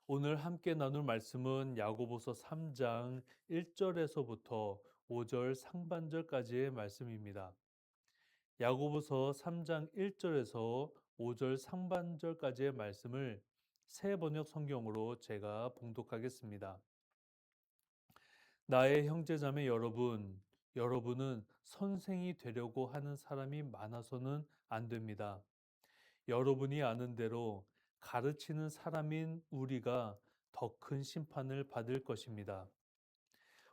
오늘 함께 나눌 말씀은 야고보서 3장 1절에서부터 5절 상반절까지의 말씀입니다. 야고보서 3장 1절에서 5절 상반절까지의 말씀을 새 번역 성경으로 제가 봉독하겠습니다. 나의 형제자매 여러분, 여러분은 선생이 되려고 하는 사람이 많아서는 안 됩니다. 여러분이 아는 대로 가르치는 사람인 우리가 더 큰 심판을 받을 것입니다.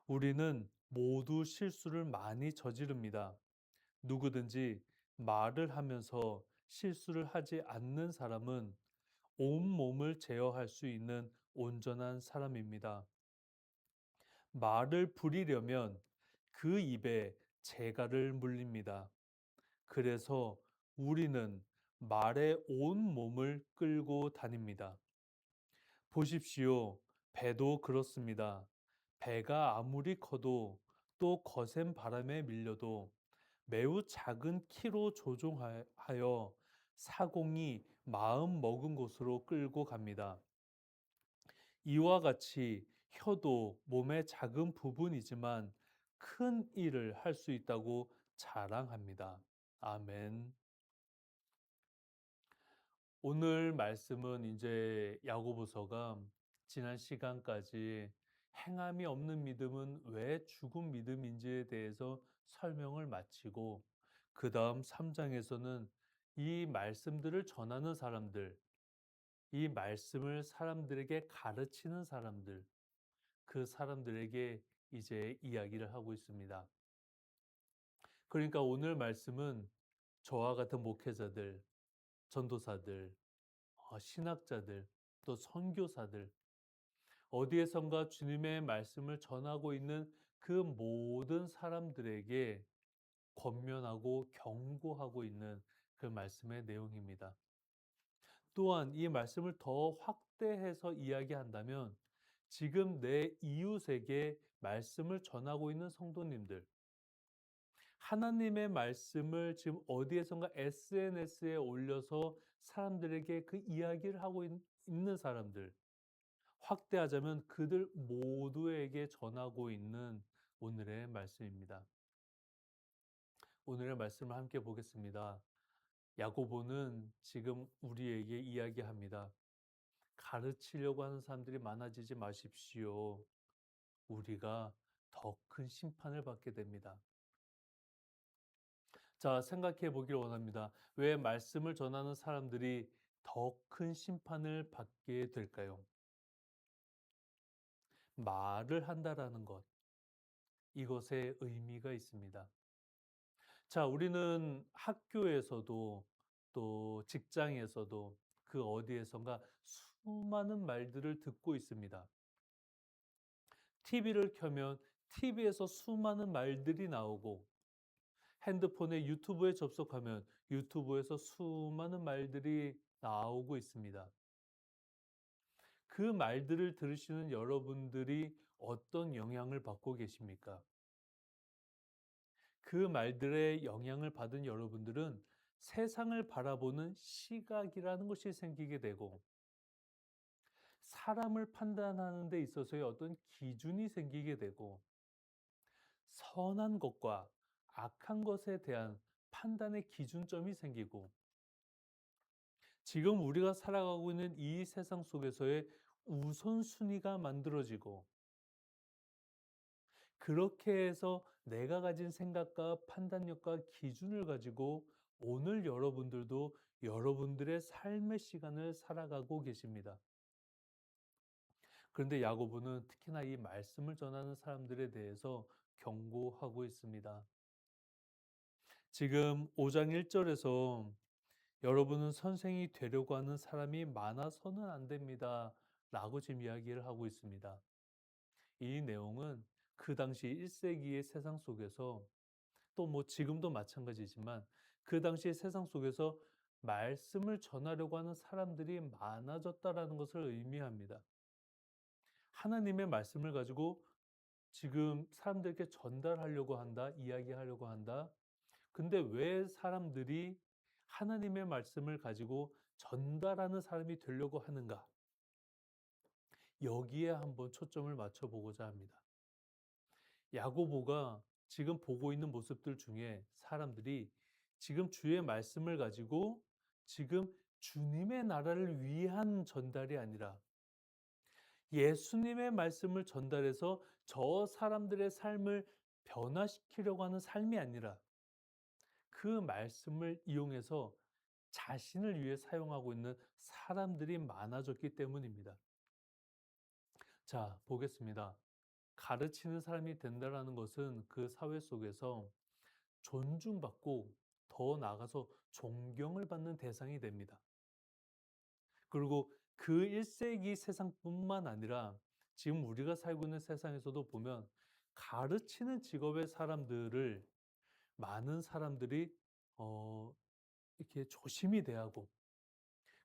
우리는 모두 실수를 많이 저지릅니다. 누구든지 말을 하면서 실수를 하지 않는 사람은 온몸을 제어할 수 있는 온전한 사람입니다. 말을 부리려면 그 입에 재갈을 물립니다. 그래서 우리는 말에 온 몸을 끌고 다닙니다. 보십시오. 배도 그렇습니다. 배가 아무리 커도 또 거센 바람에 밀려도 매우 작은 키로 조종하여 사공이 마음 먹은 곳으로 끌고 갑니다. 이와 같이 혀도 몸의 작은 부분이지만 큰 일을 할 수 있다고 자랑합니다. 아멘. 오늘 말씀은 이제 야고보서가 지난 시간까지 행함이 없는 믿음은 왜 죽은 믿음인지에 대해서 설명을 마치고 그 다음 3장에서는 이 말씀들을 전하는 사람들, 이 말씀을 사람들에게 가르치는 사람들, 그 사람들에게 이제 이야기를 하고 있습니다. 그러니까 오늘 말씀은 저와 같은 목회자들, 전도사들, 신학자들, 또 선교사들, 어디에선가 주님의 말씀을 전하고 있는 그 모든 사람들에게 권면하고 경고하고 있는 그 말씀의 내용입니다. 또한 이 말씀을 더 확대해서 이야기한다면 지금 내 이웃에게 말씀을 전하고 있는 성도님들, 하나님의 말씀을 지금 어디에선가 SNS에 올려서 사람들에게 그 이야기를 하고 있는 사람들, 확대하자면 그들 모두에게 전하고 있는 오늘의 말씀입니다. 오늘의 말씀을 함께 보겠습니다. 야고보는 지금 우리에게 이야기합니다. 가르치려고 하는 사람들이 많아지지 마십시오. 우리가 더 큰 심판을 받게 됩니다. 자, 생각해 보길 원합니다. 왜 말씀을 전하는 사람들이 더 큰 심판을 받게 될까요? 말을 한다라는 것, 이것에 의미가 있습니다. 자, 우리는 학교에서도 또 직장에서도 그 어디에선가 수많은 말들을 듣고 있습니다. TV를 켜면 TV에서 수많은 말들이 나오고 핸드폰에 유튜브에 접속하면 유튜브에서 수많은 말들이 나오고 있습니다. 그 말들을 들으시는 여러분들이 어떤 영향을 받고 계십니까? 그 말들의 영향을 받은 여러분들은 세상을 바라보는 시각이라는 것이 생기게 되고 사람을 판단하는 데 있어서의 어떤 기준이 생기게 되고 선한 것과 악한 것에 대한 판단의 기준점이 생기고 지금 우리가 살아가고 있는 이 세상 속에서의 우선순위가 만들어지고 그렇게 해서 내가 가진 생각과 판단력과 기준을 가지고 오늘 여러분들도 여러분들의 삶의 시간을 살아가고 계십니다. 그런데 야고보는 특히나 이 말씀을 전하는 사람들에 대해서 경고하고 있습니다. 지금 5장 1절에서 여러분은 선생이 되려고 하는 사람이 많아서는 안 됩니다. 라고 지금 이야기를 하고 있습니다. 이 내용은 그 당시 1세기의 세상 속에서 또 뭐 지금도 마찬가지지만 그 당시 세상 속에서 말씀을 전하려고 하는 사람들이 많아졌다라는 것을 의미합니다. 하나님의 말씀을 가지고 지금 사람들에게 전달하려고 한다, 이야기하려고 한다. 근데 왜 사람들이 하나님의 말씀을 가지고 전달하는 사람이 되려고 하는가? 여기에 한번 초점을 맞춰 보고자 합니다. 야고보가 지금 보고 있는 모습들 중에 사람들이 지금 주의 말씀을 가지고 지금 주님의 나라를 위한 전달이 아니라 예수님의 말씀을 전달해서 저 사람들의 삶을 변화시키려고 하는 삶이 아니라 그 말씀을 이용해서 자신을 위해 사용하고 있는 사람들이 많아졌기 때문입니다. 자, 보겠습니다. 가르치는 사람이 된다라는 것은 그 사회 속에서 존중받고 더 나아가서 존경을 받는 대상이 됩니다. 그리고 그 1세기 세상뿐만 아니라 지금 우리가 살고 있는 세상에서도 보면 가르치는 직업의 사람들을 많은 사람들이 어 이렇게 조심히 대하고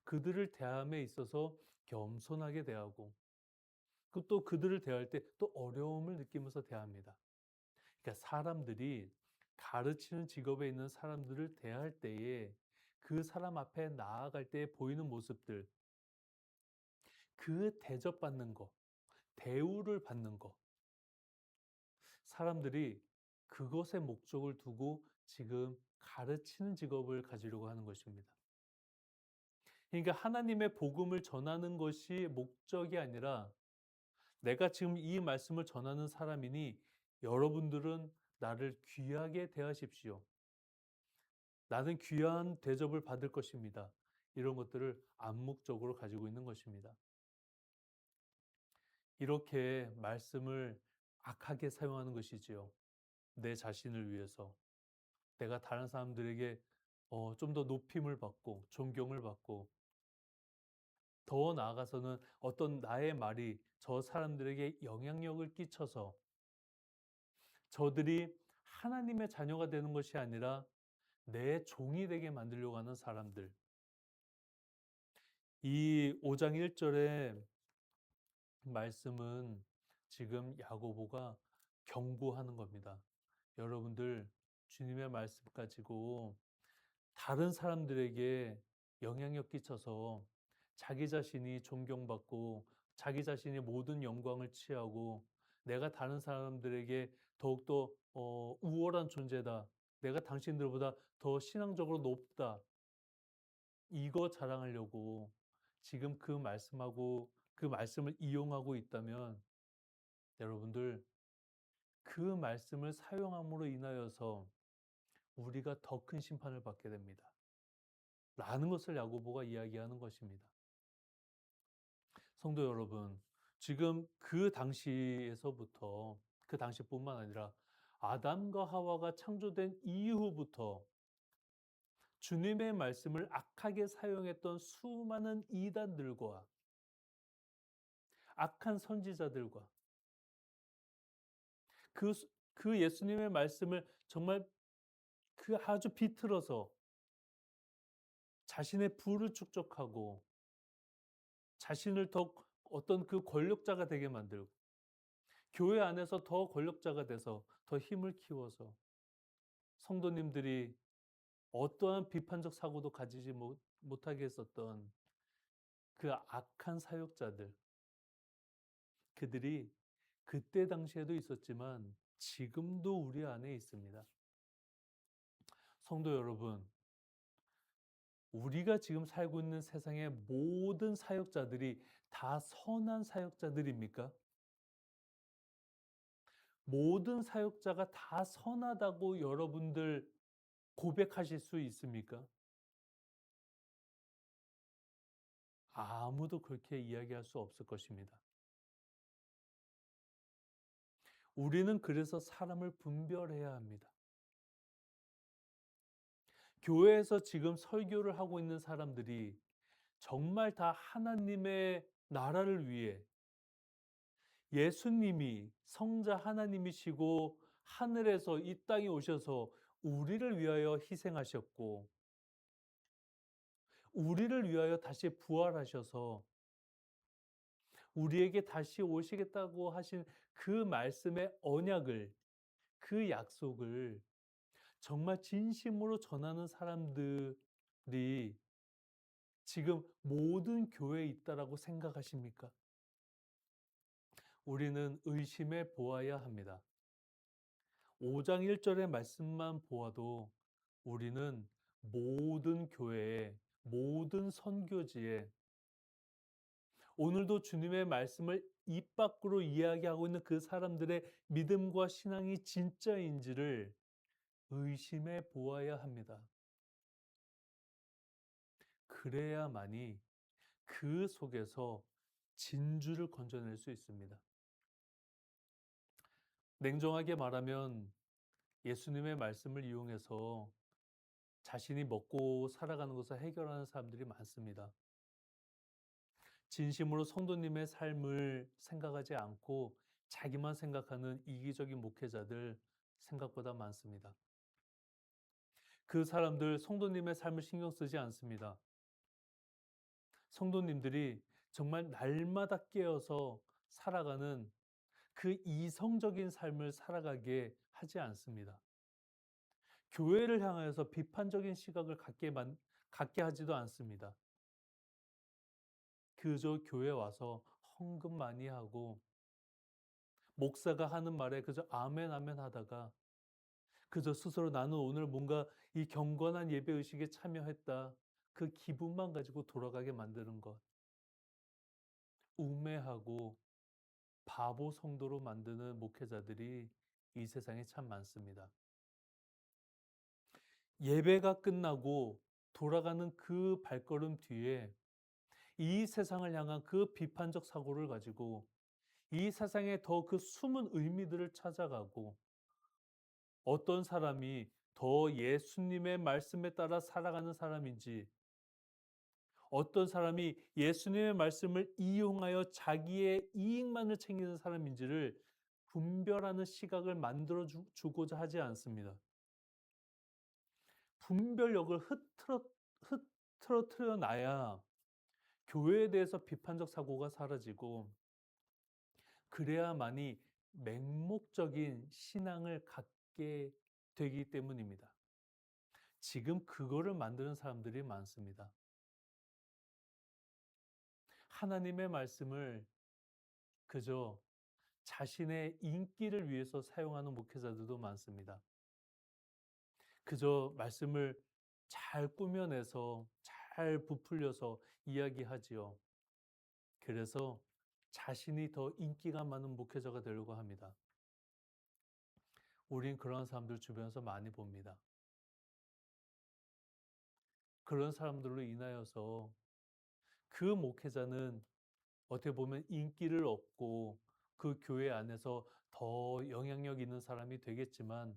그들을 대함에 있어서 겸손하게 대하고 또 그들을 대할 때 또 어려움을 느끼면서 대합니다. 그러니까 사람들이 가르치는 직업에 있는 사람들을 대할 때에 그 사람 앞에 나아갈 때 보이는 모습들, 그 대접받는 거, 대우를 받는 거, 사람들이 그것에 목적을 두고 지금 가르치는 직업을 가지려고 하는 것입니다. 그러니까 하나님의 복음을 전하는 것이 목적이 아니라 내가 지금 이 말씀을 전하는 사람이니 여러분들은 나를 귀하게 대하십시오. 나는 귀한 대접을 받을 것입니다. 이런 것들을 암묵적으로 가지고 있는 것입니다. 이렇게 말씀을 악하게 사용하는 것이지요. 내 자신을 위해서. 내가 다른 사람들에게 좀 더 높임을 받고 존경을 받고 더 나아가서는 어떤 나의 말이 저 사람들에게 영향력을 끼쳐서 저들이 하나님의 자녀가 되는 것이 아니라 내 종이 되게 만들려고 하는 사람들. 이 5장 1절의 말씀은 지금 야고보가 경고하는 겁니다. 여러분들 주님의 말씀 가지고 다른 사람들에게 영향력 끼쳐서 자기 자신이 존경받고 자기 자신이 모든 영광을 취하고 내가 다른 사람들에게 더욱더 우월한 존재다. 내가 당신들보다 더 신앙적으로 높다. 이거 자랑하려고 지금 그 말씀하고 그 말씀을 이용하고 있다면 여러분들 그 말씀을 사용함으로 인하여서 우리가 더 큰 심판을 받게 됩니다. 라는 것을 야고보가 이야기하는 것입니다. 성도 여러분, 지금 그 당시에서부터 그 당시뿐만 아니라 아담과 하와가 창조된 이후부터 주님의 말씀을 악하게 사용했던 수많은 이단들과 악한 선지자들과 그, 그 예수님의 말씀을 정말 그 아주 비틀어서 자신의 부를 축적하고 자신을 더 어떤 그 권력자가 되게 만들고 교회 안에서 더 권력자가 돼서 더 힘을 키워서 성도님들이 어떠한 비판적 사고도 가지지 못하게 했었던 그 악한 사역자들, 그들이 그때 당시에도 있었지만 지금도 우리 안에 있습니다. 성도 여러분, 우리가 지금 살고 있는 세상의 모든 사역자들이 다 선한 사역자들입니까? 모든 사역자가 다 선하다고 여러분들 고백하실 수 있습니까? 아무도 그렇게 이야기할 수 없을 것입니다. 우리는 그래서 사람을 분별해야 합니다. 교회에서 지금 설교를 하고 있는 사람들이 정말 다 하나님의 나라를 위해 예수님이 성자 하나님이시고 하늘에서 이 땅에 오셔서 우리를 위하여 희생하셨고 우리를 위하여 다시 부활하셔서 우리에게 다시 오시겠다고 하신 그 말씀의 언약을 그 약속을 정말 진심으로 전하는 사람들이 지금 모든 교회에 있다라고 생각하십니까? 우리는 의심해 보아야 합니다. 5장 1절의 말씀만 보아도 우리는 모든 교회에, 모든 선교지에, 오늘도 주님의 말씀을 입 밖으로 이야기하고 있는 그 사람들의 믿음과 신앙이 진짜인지를 의심해 보아야 합니다. 그래야만이 그 속에서 진주를 건져낼 수 있습니다. 냉정하게 말하면 예수님의 말씀을 이용해서 자신이 먹고 살아가는 것을 해결하는 사람들이 많습니다. 진심으로 성도님의 삶을 생각하지 않고 자기만 생각하는 이기적인 목회자들 생각보다 많습니다. 그 사람들 성도님의 삶을 신경 쓰지 않습니다. 성도님들이 정말 날마다 깨어서 살아가는 그 이성적인 삶을 살아가게 하지 않습니다. 교회를 향해서 비판적인 시각을 갖게 하지도 않습니다. 그저 교회 와서 헌금 많이 하고 목사가 하는 말에 그저 아멘 아멘 하다가 그저 스스로 나는 오늘 뭔가 이 경건한 예배 의식에 참여했다. 그 기분만 가지고 돌아가게 만드는 것. 우매하고 바보 성도로 만드는 목회자들이 이 세상에 참 많습니다. 예배가 끝나고 돌아가는 그 발걸음 뒤에 이 세상을 향한 그 비판적 사고를 가지고 이 세상에 더 그 숨은 의미들을 찾아가고 어떤 사람이 더 예수님의 말씀에 따라 살아가는 사람인지 어떤 사람이 예수님의 말씀을 이용하여 자기의 이익만을 챙기는 사람인지를 분별하는 시각을 만들어 주고자 하지 않습니다. 분별력을 흐트러뜨려 놔야 교회에 대해서 비판적 사고가 사라지고 그래야만이 맹목적인 신앙을 갖게 되기 때문입니다. 지금 그거를 만드는 사람들이 많습니다. 하나님의 말씀을 그저 자신의 인기를 위해서 사용하는 목회자들도 많습니다. 그저 말씀을 잘 꾸며내서 잘 부풀려서 이야기하지요. 그래서 자신이 더 인기가 많은 목회자가 되려고 합니다. 우린 그런 사람들 주변에서 많이 봅니다. 그런 사람들로 인하여서 그 목회자는 어떻게 보면 인기를 얻고 그 교회 안에서 더 영향력 있는 사람이 되겠지만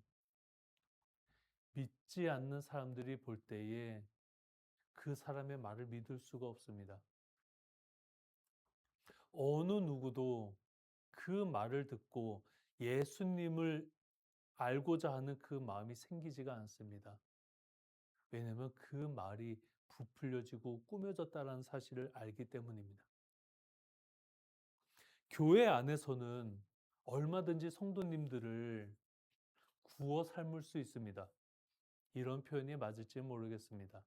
믿지 않는 사람들이 볼 때에 그 사람의 말을 믿을 수가 없습니다. 어느 누구도 그 말을 듣고 예수님을 알고자 하는 그 마음이 생기지가 않습니다. 왜냐하면 그 말이 부풀려지고 꾸며졌다는 사실을 알기 때문입니다. 교회 안에서는 얼마든지 성도님들을 구워 삶을 수 있습니다. 이런 표현이 맞을지 모르겠습니다.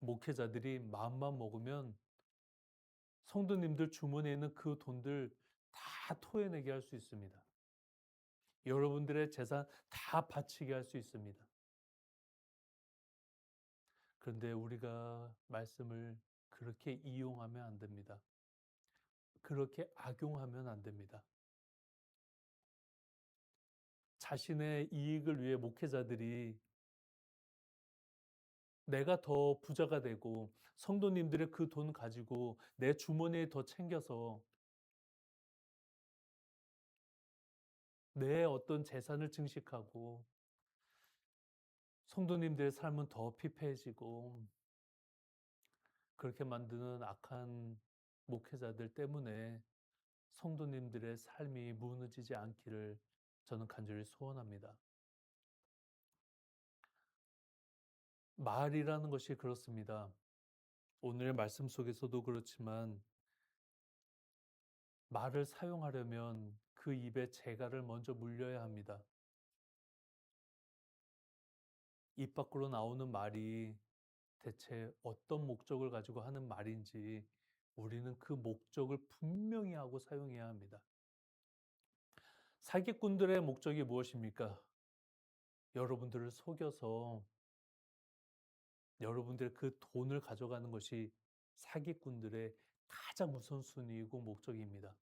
목회자들이 마음만 먹으면 성도님들 주머니에 있는 그 돈들 다 토해내게 할 수 있습니다. 여러분들의 재산 다 바치게 할 수 있습니다. 그런데 우리가 말씀을 그렇게 이용하면 안 됩니다. 그렇게 악용하면 안 됩니다. 자신의 이익을 위해 목회자들이 내가 더 부자가 되고 성도님들의 그 돈 가지고 내 주머니에 더 챙겨서 내 어떤 재산을 증식하고 성도님들의 삶은 더 피폐해지고 그렇게 만드는 악한 목회자들 때문에 성도님들의 삶이 무너지지 않기를 저는 간절히 소원합니다. 말이라는 것이 그렇습니다. 오늘의 말씀 속에서도 그렇지만 말을 사용하려면 그 입에 재갈을 먼저 물려야 합니다. 입 밖으로 나오는 말이 대체 어떤 목적을 가지고 하는 말인지 우리는 그 목적을 분명히 하고 사용해야 합니다. 사기꾼들의 목적이 무엇입니까? 여러분들을 속여서 여러분들의 그 돈을 가져가는 것이 사기꾼들의 가장 우선순위이고 목적입니다.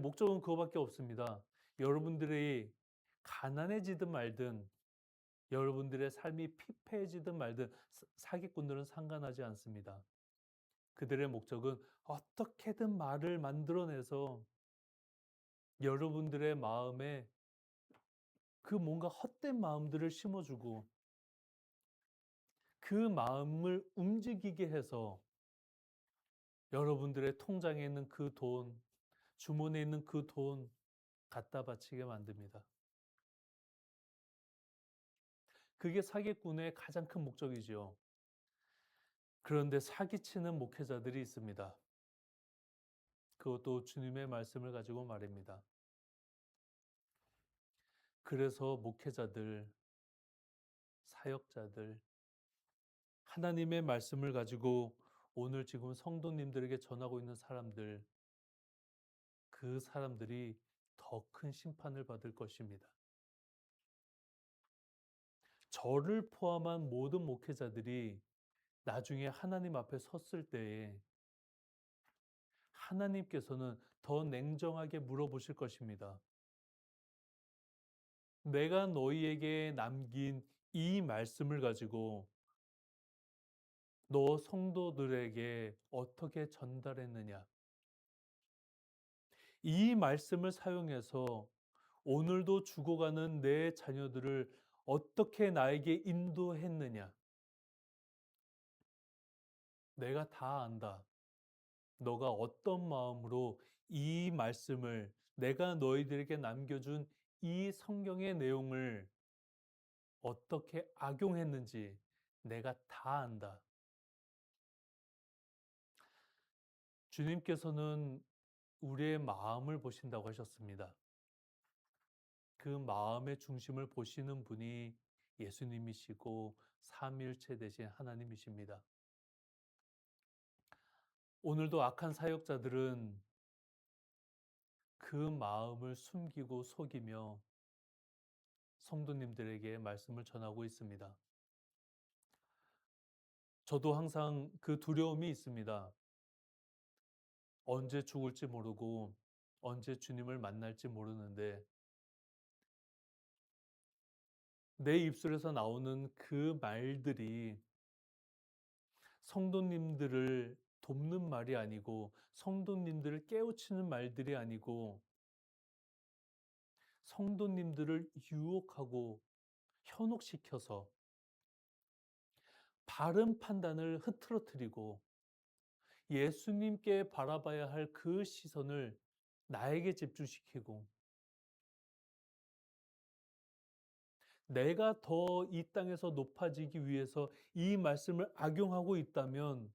목적은 그거밖에 없습니다. 여러분들이 가난해지든 말든 여러분들의 삶이 피폐해지든 말든 사기꾼들은 상관하지 않습니다. 그들의 목적은 어떻게든 말을 만들어내서 여러분들의 마음에 그 뭔가 헛된 마음들을 심어주고 그 마음을 움직이게 해서 여러분들의 통장에 있는 그 돈, 주머니에 있는 그 돈 갖다 바치게 만듭니다. 그게 사기꾼의 가장 큰 목적이지요. 그런데 사기치는 목회자들이 있습니다. 그것도 주님의 말씀을 가지고 말입니다. 그래서 목회자들, 사역자들, 하나님의 말씀을 가지고 오늘 지금 성도님들에게 전하고 있는 사람들, 그 사람들이 더 큰 심판을 받을 것입니다. 저를 포함한 모든 목회자들이 나중에 하나님 앞에 섰을 때에 하나님께서는 더 냉정하게 물어보실 것입니다. 내가 너희에게 남긴 이 말씀을 가지고 너 성도들에게 어떻게 전달했느냐? 이 말씀을 사용해서 오늘도 죽어가는 내 자녀들을 어떻게 나에게 인도했느냐? 내가 다 안다. 너가 어떤 마음으로 이 말씀을 내가 너희들에게 남겨준 이 성경의 내용을 어떻게 악용했는지 내가 다 안다. 주님께서는 우리의 마음을 보신다고 하셨습니다. 그 마음의 중심을 보시는 분이 예수님이시고 삼위일체 되신 하나님이십니다. 오늘도 악한 사역자들은 그 마음을 숨기고 속이며 성도님들에게 말씀을 전하고 있습니다. 저도 항상 그 두려움이 있습니다. 언제 죽을지 모르고 언제 주님을 만날지 모르는데 내 입술에서 나오는 그 말들이 성도님들을 돕는 말이 아니고 성도님들을 깨우치는 말들이 아니고 성도님들을 유혹하고 현혹시켜서 바른 판단을 흐트러뜨리고 예수님께 바라봐야 할 그 시선을 나에게 집중시키고 내가 더 이 땅에서 높아지기 위해서 이 말씀을 악용하고 있다면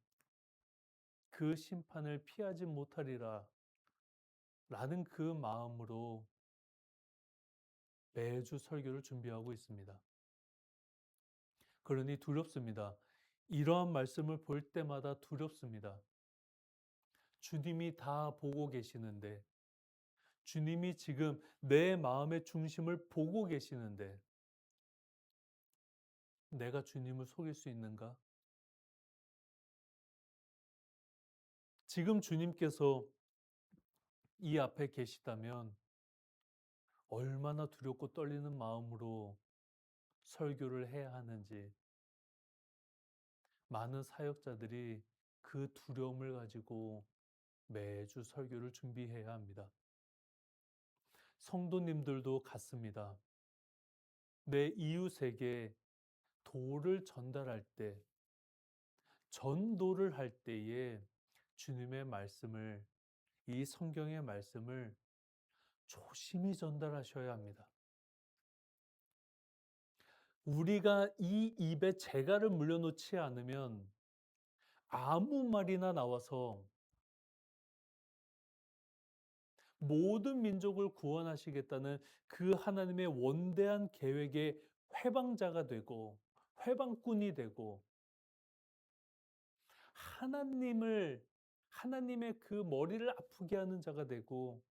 그 심판을 피하지 못하리라 라는 그 마음으로 매주 설교를 준비하고 있습니다. 그러니 두렵습니다. 이러한 말씀을 볼 때마다 두렵습니다. 주님이 다 보고 계시는데, 주님이 지금 내 마음의 중심을 보고 계시는데, 내가 주님을 속일 수 있는가? 지금 주님께서 이 앞에 계시다면 얼마나 두렵고 떨리는 마음으로 설교를 해야 하는지 많은 사역자들이 그 두려움을 가지고 매주 설교를 준비해야 합니다. 성도님들도 같습니다. 내 이웃에게 도를 전달할 때, 전도를 할 때에 주님의 말씀을, 이 성경의 말씀을 조심히 전달하셔야 합니다. 우리가 이 입에 재갈을 물려놓지 않으면 아무 말이나 나와서 모든 민족을 구원하시겠다는 그 하나님의 원대한 계획의 회방자가 되고 회방꾼이 되고 하나님을 하나님의 그 머리를 아프게 하는 자가 되고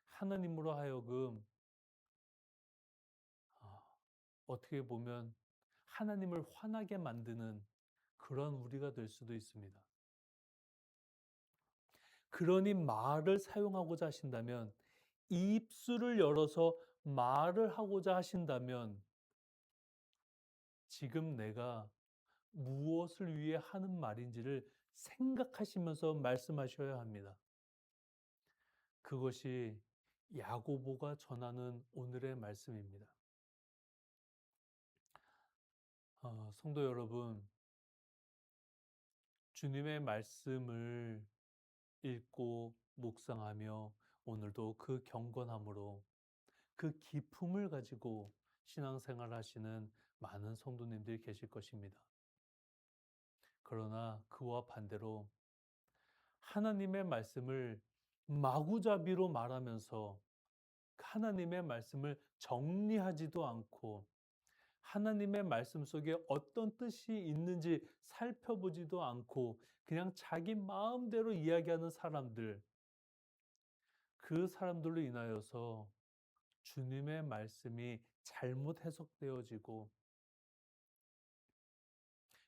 하나님으로 하여금 아, 어떻게 보면 하나님을 화나게 만드는 그런 우리가 될 수도 있습니다. 그러니 말을 사용하고자 하신다면, 입술을 열어서 말을 하고자 하신다면 지금 내가 무엇을 위해 하는 말인지를 생각하시면서 말씀하셔야 합니다. 그것이 야고보가 전하는 오늘의 말씀입니다. 성도 여러분, 주님의 말씀을 읽고 묵상하며 오늘도 그 경건함으로 그 기품을 가지고 신앙생활 하시는 많은 성도님들이 계실 것입니다. 그러나 그와 반대로 하나님의 말씀을 마구잡이로 말하면서 하나님의 말씀을 정리하지도 않고 하나님의 말씀 속에 어떤 뜻이 있는지 살펴보지도 않고 그냥 자기 마음대로 이야기하는 사람들, 그 사람들로 인하여서 주님의 말씀이 잘못 해석되어지고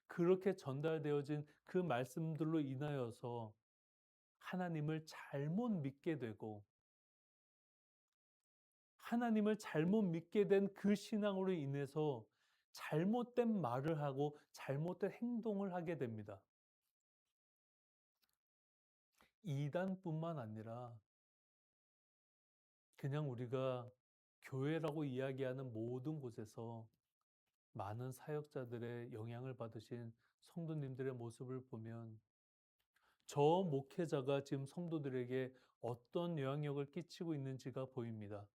그렇게 전달되어진 그 말씀들로 인하여서 하나님을 잘못 믿게 되고 하나님을 잘못 믿게 된 그 신앙으로 인해서 잘못된 말을 하고 잘못된 행동을 하게 됩니다. 이단뿐만 아니라 그냥 우리가 교회라고 이야기하는 모든 곳에서 많은 사역자들의 영향을 받으신 성도님들의 모습을 보면 저 목회자가 지금 성도들에게 어떤 영향력을 끼치고 있는지가 보입니다.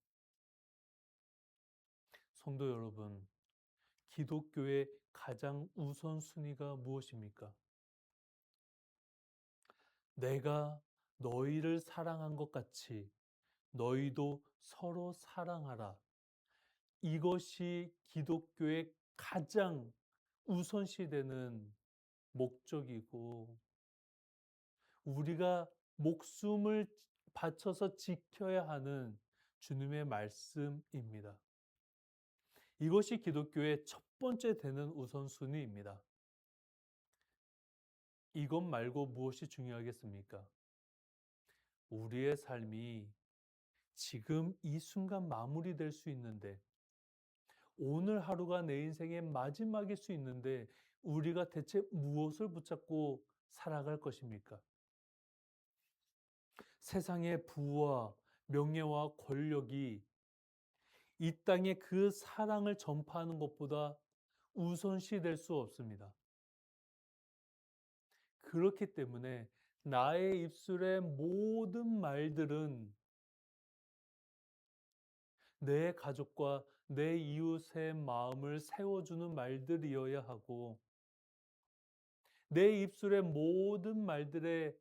성도 여러분, 기독교의 가장 우선순위가 무엇입니까? 내가 너희를 사랑한 것 같이 너희도 서로 사랑하라. 이것이 기독교의 가장 우선시되는 목적이고 우리가 목숨을 바쳐서 지켜야 하는 주님의 말씀입니다. 이것이 기독교의 첫 번째 되는 우선순위입니다. 이것 말고 무엇이 중요하겠습니까? 우리의 삶이 지금 이 순간 마무리될 수 있는데 오늘 하루가 내 인생의 마지막일 수 있는데 우리가 대체 무엇을 붙잡고 살아갈 것입니까? 세상의 부와 명예와 권력이 이 땅에 그 사랑을 전파하는 것보다 우선시 될 수 없습니다. 그렇기 때문에 나의 입술의 모든 말들은 내 가족과 내 이웃의 마음을 세워주는 말들이어야 하고 내 입술의 모든 말들에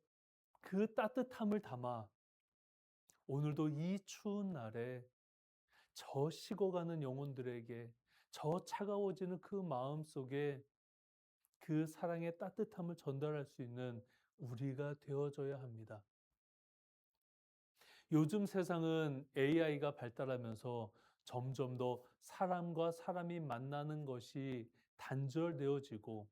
그 따뜻함을 담아 오늘도 이 추운 날에 저 식어가는 영혼들에게 저 차가워지는 그 마음 속에 그 사랑의 따뜻함을 전달할 수 있는 우리가 되어져야 합니다. 요즘 세상은 AI가 발달하면서 점점 더 사람과 사람이 만나는 것이 단절되어지고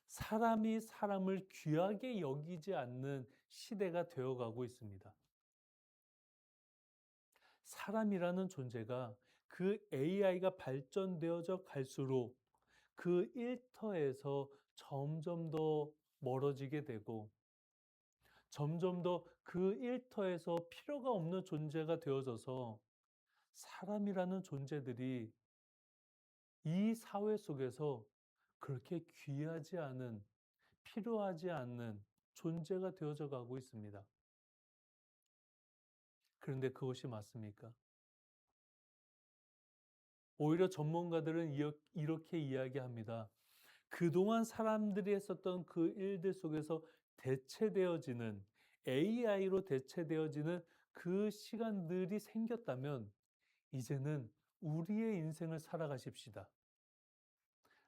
사람이 사람을 귀하게 여기지 않는 시대가 되어가고 있습니다. 사람이라는 존재가 그 AI가 발전되어져 갈수록 그 일터에서 점점 더 멀어지게 되고 점점 더 그 일터에서 필요가 없는 존재가 되어져서 사람이라는 존재들이 이 사회 속에서 그렇게 귀하지 않은, 필요하지 않는 존재가 되어져 가고 있습니다. 그런데 그것이 맞습니까? 오히려 전문가들은 이렇게 이야기합니다. 그동안 사람들이 했었던 그 일들 속에서 대체되어지는 AI로 대체되어지는 그 시간들이 생겼다면 이제는 우리의 인생을 살아가십시다.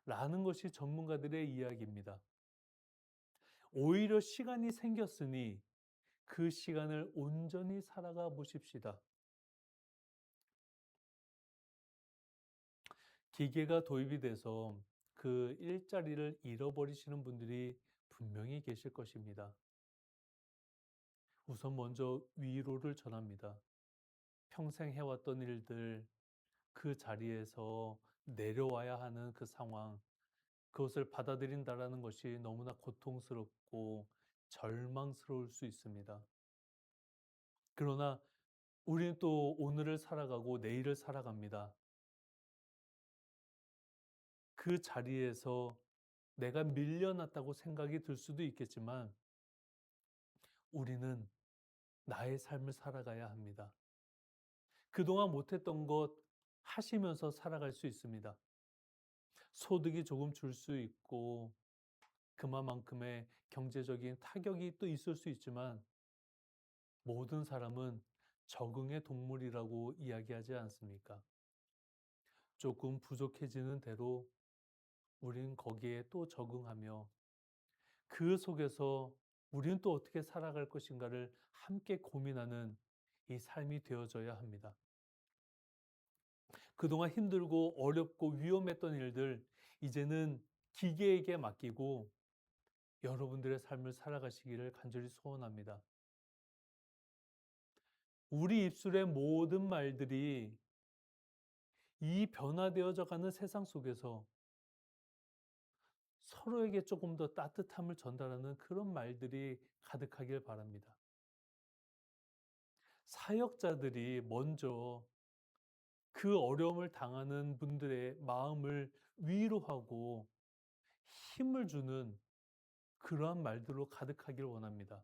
라는 것이 전문가들의 이야기입니다. 오히려 시간이 생겼으니 그 시간을 온전히 살아가 보십시다. 기계가 도입이 돼서 그 일자리를 잃어버리시는 분들이 분명히 계실 것입니다. 우선 먼저 위로를 전합니다. 평생 해왔던 일들, 그 자리에서 내려와야 하는 그 상황, 그것을 받아들인다라는 것이 너무나 고통스럽고 절망스러울 수 있습니다. 그러나 우리는 또 오늘을 살아가고 내일을 살아갑니다. 그 자리에서 내가 밀려났다고 생각이 들 수도 있겠지만 우리는 나의 삶을 살아가야 합니다. 그동안 못했던 것 하시면서 살아갈 수 있습니다. 소득이 조금 줄 수 있고 그만큼의 경제적인 타격이 또 있을 수 있지만 모든 사람은 적응의 동물이라고 이야기하지 않습니까? 조금 부족해지는 대로 우리는 거기에 또 적응하며 그 속에서 우리는 또 어떻게 살아갈 것인가를 함께 고민하는 이 삶이 되어져야 합니다. 그동안 힘들고 어렵고 위험했던 일들, 이제는 기계에게 맡기고 여러분들의 삶을 살아가시기를 간절히 소원합니다. 우리 입술의 모든 말들이 이 변화되어져 가는 세상 속에서 서로에게 조금 더 따뜻함을 전달하는 그런 말들이 가득하길 바랍니다. 사역자들이 먼저 그 어려움을 당하는 분들의 마음을 위로하고 힘을 주는 그러한 말들로 가득하길 원합니다.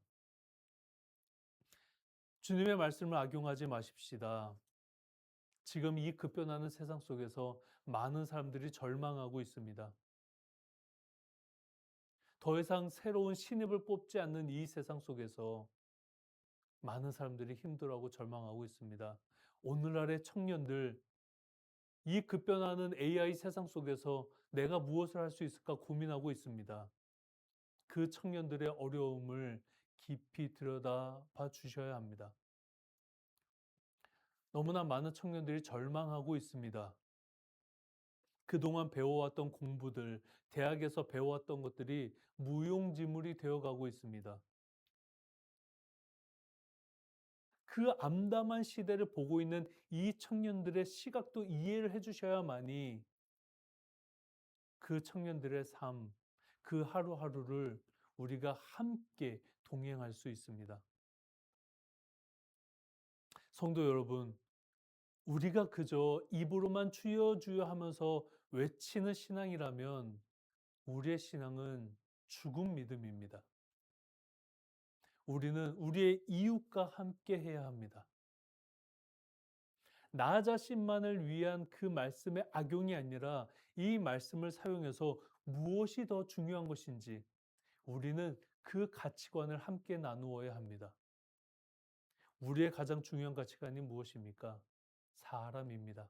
주님의 말씀을 악용하지 마십시다. 지금 이 급변하는 세상 속에서 많은 사람들이 절망하고 있습니다. 더 이상 새로운 신입을 뽑지 않는 이 세상 속에서 많은 사람들이 힘들어하고 절망하고 있습니다. 오늘날의 청년들, 이 급변하는 AI 세상 속에서 내가 무엇을 할 수 있을까 고민하고 있습니다. 그 청년들의 어려움을 깊이 들여다봐 주셔야 합니다. 너무나 많은 청년들이 절망하고 있습니다. 그동안 배워왔던 공부들, 대학에서 배워왔던 것들이 무용지물이 되어가고 있습니다. 그 암담한 시대를 보고 있는 이 청년들의 시각도 이해를 해 주셔야만이 그 청년들의 삶, 그 하루하루를 우리가 함께 동행할 수 있습니다. 성도 여러분, 우리가 그저 입으로만 주여 주여 하면서 외치는 신앙이라면 우리의 신앙은 죽은 믿음입니다. 우리는 우리의 이웃과 함께 해야 합니다. 나 자신만을 위한 그 말씀의 악용이 아니라 이 말씀을 사용해서 무엇이 더 중요한 것인지 우리는 그 가치관을 함께 나누어야 합니다. 우리의 가장 중요한 가치관이 무엇입니까? 사람입니다.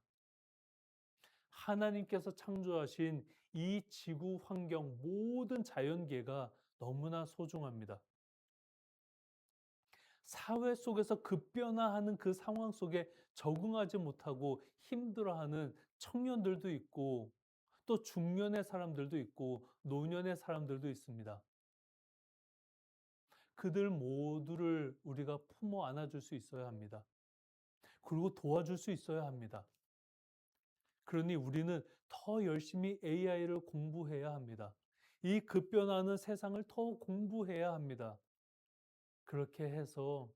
하나님께서 창조하신 이 지구 환경 모든 자연계가 너무나 소중합니다. 사회 속에서 급변화하는 그 상황 속에 적응하지 못하고 힘들어하는 청년들도 있고 또 중년의 사람들도 있고 노년의 사람들도 있습니다. 그들 모두를 우리가 품어 안아줄 수 있어야 합니다. 그리고 도와줄 수 있어야 합니다. 그러니 우리는 더 열심히 AI를 공부해야 합니다. 이 급변하는 세상을 더 공부해야 합니다. 그렇게 해서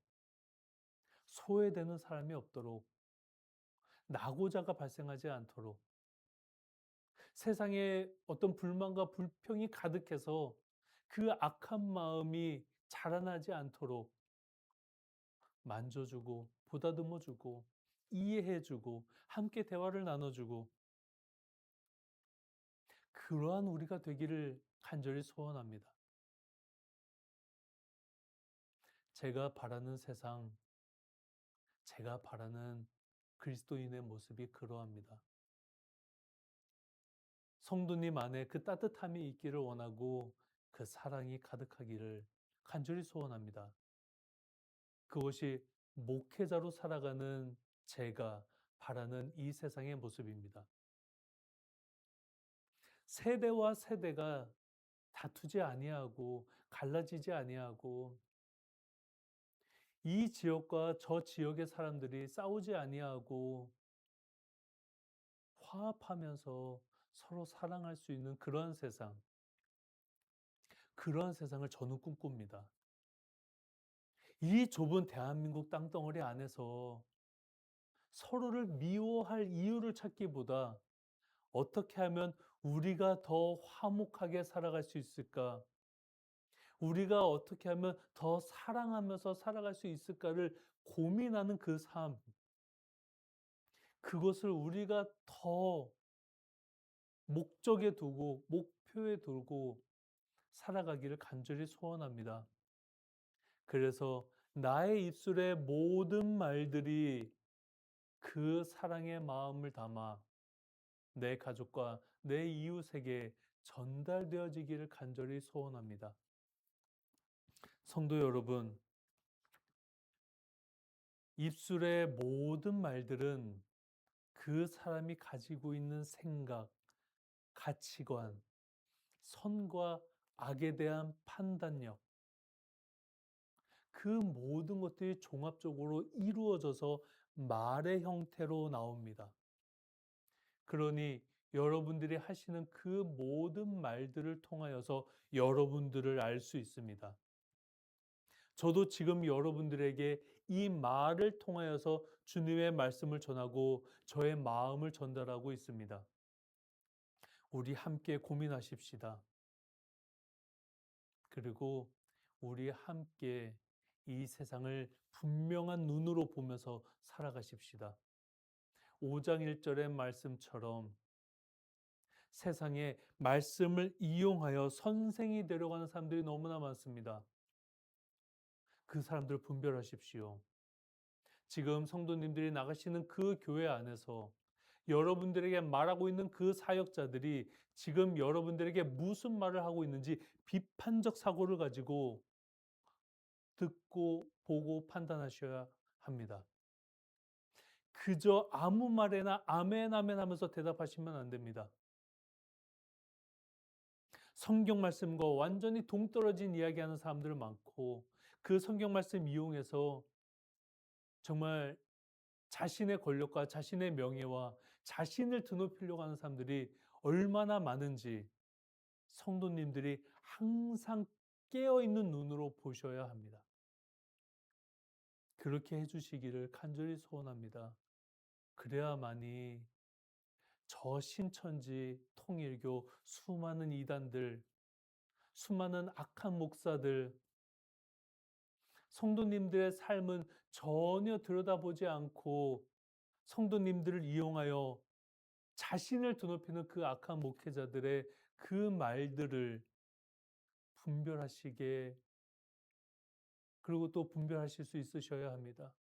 소외되는 사람이 없도록, 낙오자가 발생하지 않도록, 세상에 어떤 불만과 불평이 가득해서 그 악한 마음이 자라나지 않도록 만져주고 보다듬어주고 이해해주고 함께 대화를 나눠주고 그러한 우리가 되기를 간절히 소원합니다. 제가 바라는 세상, 제가 바라는 그리스도인의 모습이 그러합니다. 성도님 안에 그 따뜻함이 있기를 원하고 그 사랑이 가득하기를 간절히 소원합니다. 그것이 목회자로 살아가는 제가 바라는 이 세상의 모습입니다. 세대와 세대가 다투지 아니하고 갈라지지 아니하고 이 지역과 저 지역의 사람들이 싸우지 아니하고 화합하면서 서로 사랑할 수 있는 그러한 세상을 저는 꿈꿉니다. 이 좁은 대한민국 땅덩어리 안에서 서로를 미워할 이유를 찾기보다 어떻게 하면 우리가 더 화목하게 살아갈 수 있을까? 우리가 어떻게 하면 더 사랑하면서 살아갈 수 있을까를 고민하는 그 삶, 그것을 우리가 더 목적에 두고, 목표에 두고 살아가기를 간절히 소원합니다. 그래서 나의 입술의 모든 말들이 그 사랑의 마음을 담아 내 가족과 내 이웃에게 전달되어지기를 간절히 소원합니다. 성도 여러분, 입술의 모든 말들은 그 사람이 가지고 있는 생각, 가치관, 선과 악에 대한 판단력, 그 모든 것들이 종합적으로 이루어져서 말의 형태로 나옵니다. 그러니 여러분들이 하시는 그 모든 말들을 통하여서 여러분들을 알 수 있습니다. 저도 지금 여러분들에게 이 말을 통하여서 주님의 말씀을 전하고 저의 마음을 전달하고 있습니다. 우리 함께 고민하십시다. 그리고 우리 함께 이 세상을 분명한 눈으로 보면서 살아가십시다. 5장 1절의 말씀처럼 세상에 말씀을 이용하여 선생이 되려고 하는 사람들이 너무나 많습니다. 그 사람들을 분별하십시오. 지금 성도님들이 나가시는 그 교회 안에서 여러분들에게 말하고 있는 그 사역자들이 지금 여러분들에게 무슨 말을 하고 있는지 비판적 사고를 가지고 듣고 보고 판단하셔야 합니다. 그저 아무 말에나 아멘 아멘 하면서 대답하시면 안 됩니다. 성경 말씀과 완전히 동떨어진 이야기하는 사람들 많고 그 성경 말씀 이용해서 정말 자신의 권력과 자신의 명예와 자신을 드높이려고 하는 사람들이 얼마나 많은지 성도님들이 항상 깨어있는 눈으로 보셔야 합니다. 그렇게 해주시기를 간절히 소원합니다. 그래야만이 저 신천지 통일교 수많은 이단들, 수많은 악한 목사들, 성도님들의 삶은 전혀 들여다보지 않고 성도님들을 이용하여 자신을 드높이는 그 악한 목회자들의 그 말들을 분별하시게, 그리고 또 분별하실 수 있으셔야 합니다.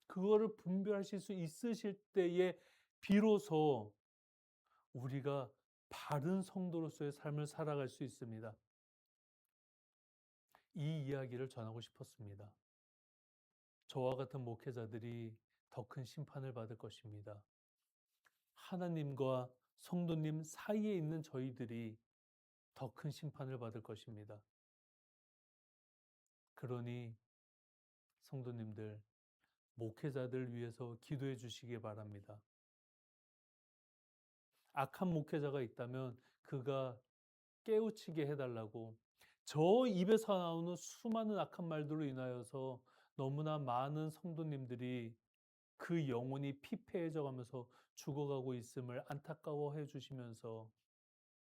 그거를 분별하실 수 있으실 때에 비로소 우리가 바른 성도로서의 삶을 살아갈 수 있습니다. 이 이야기를 전하고 싶었습니다. 저와 같은 목회자들이 더 큰 심판을 받을 것입니다. 하나님과 성도님 사이에 있는 저희들이 더 큰 심판을 받을 것입니다. 그러니 성도님들, 목회자들 위해서 기도해 주시기 바랍니다. 악한 목회자가 있다면 그가 깨우치게 해달라고, 저 입에서 나오는 수많은 악한 말들로 인하여서 너무나 많은 성도님들이 그 영혼이 피폐해져 가면서 죽어가고 있음을 안타까워해 주시면서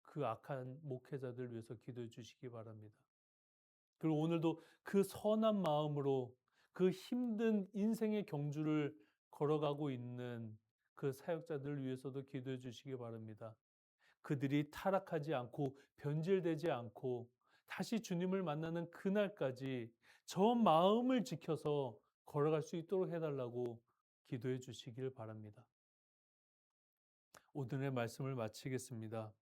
그 악한 목회자들 위해서 기도해 주시기 바랍니다. 그리고 오늘도 그 선한 마음으로 그 힘든 인생의 경주를 걸어가고 있는 그 사역자들 위해서도 기도해 주시기 바랍니다. 그들이 타락하지 않고 변질되지 않고 다시 주님을 만나는 그날까지 저 마음을 지켜서 걸어갈 수 있도록 해달라고 기도해 주시길 바랍니다. 오늘의 말씀을 마치겠습니다.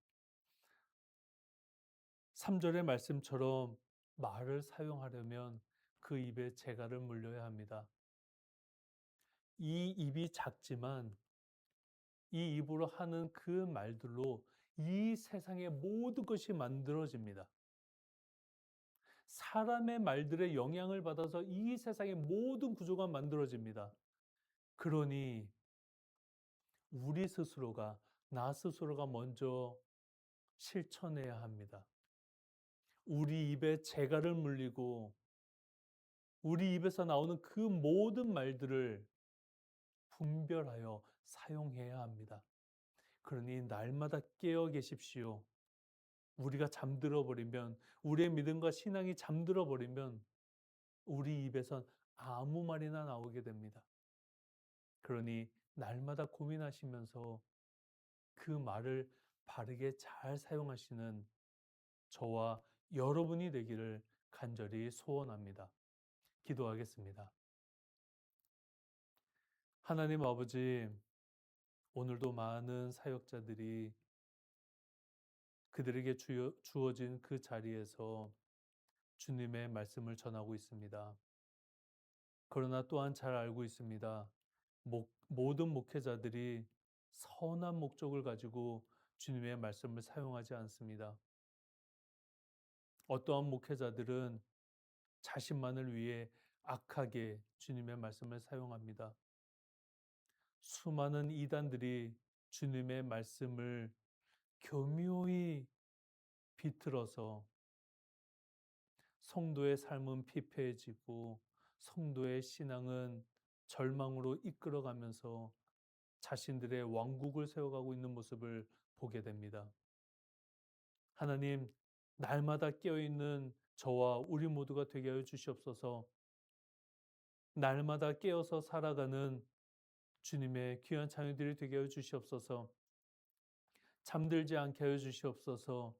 3절의 말씀처럼 말을 사용하려면 그 입에 재갈을 물려야 합니다. 이 입이 작지만 이 입으로 하는 그 말들로 이 세상의 모든 것이 만들어집니다. 사람의 말들의 영향을 받아서 이 세상의 모든 구조가 만들어집니다. 그러니 우리 스스로가, 나 스스로가 먼저 실천해야 합니다. 우리 입에 재갈을 물리고 우리 입에서 나오는 그 모든 말들을 분별하여 사용해야 합니다. 그러니 날마다 깨어 계십시오. 우리가 잠들어 버리면, 우리의 믿음과 신앙이 잠들어 버리면 우리 입에선 아무 말이나 나오게 됩니다. 그러니 날마다 고민하시면서 그 말을 바르게 잘 사용하시는 저와 여러분이 되기를 간절히 소원합니다. 기도하겠습니다. 하나님 아버지, 오늘도 많은 사역자들이 그들에게 주어진 그 자리에서 주님의 말씀을 전하고 있습니다. 그러나 또한 잘 알고 있습니다. 모든 목회자들이 선한 목적을 가지고 주님의 말씀을 사용하지 않습니다. 어떠한 목회자들은 자신만을 위해 악하게 주님의 말씀을 사용합니다. 수많은 이단들이 주님의 말씀을 교묘히 비틀어서 성도의 삶은 피폐해지고 성도의 신앙은 절망으로 이끌어가면서 자신들의 왕국을 세워가고 있는 모습을 보게 됩니다. 하나님, 날마다 깨어있는 저와 우리 모두가 되게 하여 주시옵소서. 날마다 깨어서 살아가는 주님의 귀한 자녀들이 되게 하여 주시옵소서. 잠들지 않게 하여 주시옵소서.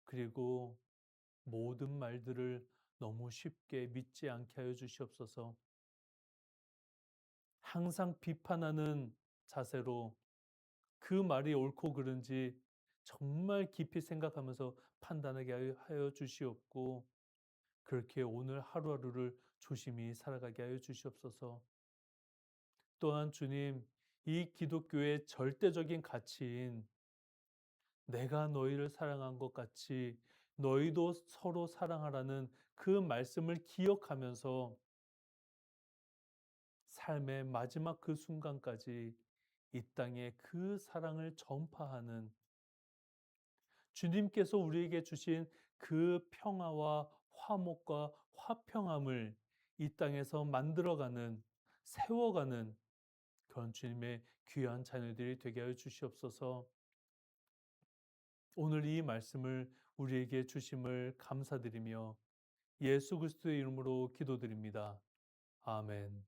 그리고 모든 말들을 너무 쉽게 믿지 않게 하여 주시옵소서. 항상 비판하는 자세로 그 말이 옳고 그른지 정말 깊이 생각하면서 판단하게 하여 주시옵고, 그렇게 오늘 하루하루를 조심히 살아가게 하여 주시옵소서. 또한 주님, 이 기독교의 절대적인 가치인 내가 너희를 사랑한 것 같이 너희도 서로 사랑하라는 그 말씀을 기억하면서 삶의 마지막 그 순간까지 이 땅에 그 사랑을 전파하는, 주님께서 우리에게 주신 그 평화와 화목과 화평함을 이 땅에서 만들어가는, 세워가는 그런 주님의 귀한 자녀들이 되게 하여 주시옵소서. 오늘 이 말씀을 우리에게 주심을 감사드리며 예수 그리스도의 이름으로 기도드립니다. 아멘.